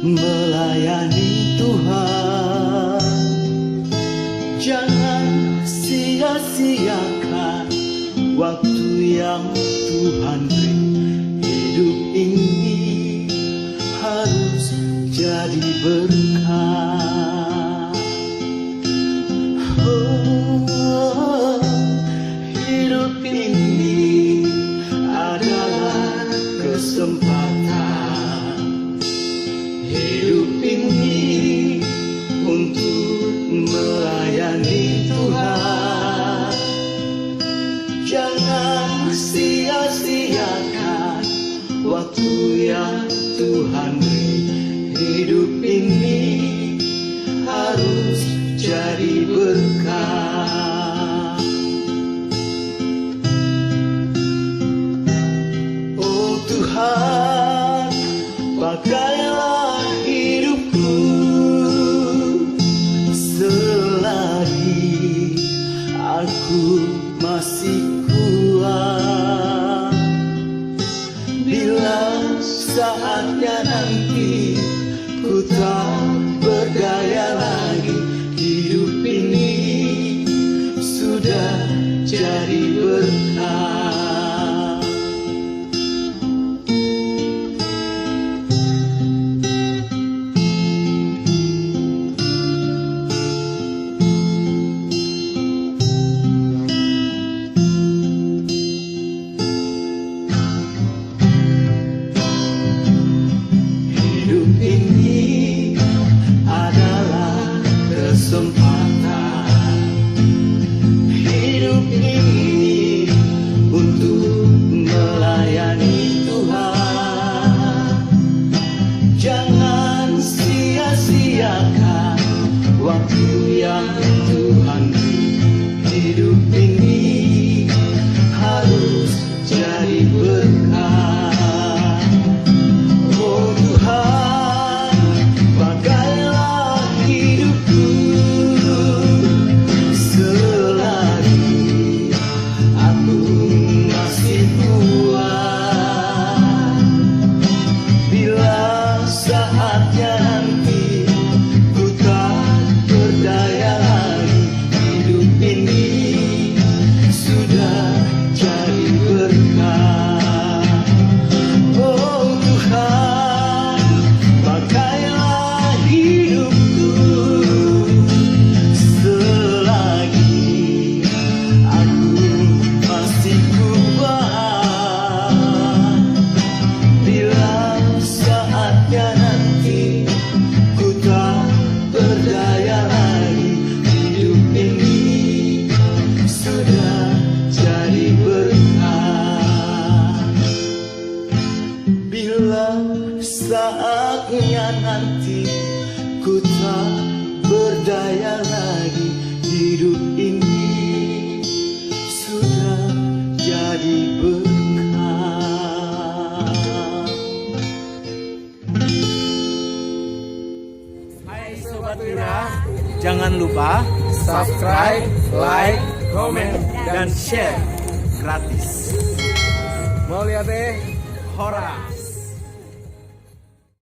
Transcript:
melayani Tuhan. Jangan sia-siakan waktu yang Tuhan beri. Hidup ini harus jadi berkah. Hidup ini adalah kesempatan. Hidup ini untuk melayani Tuhan. Jangan sia-siakan waktu yang Tuhan beri. Hidup ini harus jadi berkah. Oh Tuhan, pakailah hidupku selagi aku masih kuat. Bila saatnya nanti ku tak berdaya lagi, hidup ini sudah jadi berkah. Hidup ini adalah kesempatan. Hidup ini untuk melayani Tuhan. Jangan sia-siakan waktu yang Tuhan beri. Hidup ini harus jadi berkah. Oh Tuhan, pakailah hidupku selagi aku masih kuat. Bila saatnya nanti ku tak berdaya lagi, hidup ini sudah jadi berkah. Oh Tuhan, pakailah hidupku selagi aku masih kuat. Bila saatnya nanti ku tak berdaya lagi, hidup ini sudah jadi berkah. Bila saatnya nanti ku tak berdaya lagi, hidup ini sudah jadi berkah. Hai Sobat Wira, jangan lupa subscribe, like, komen, dan share gratis. Mau lihat Hora.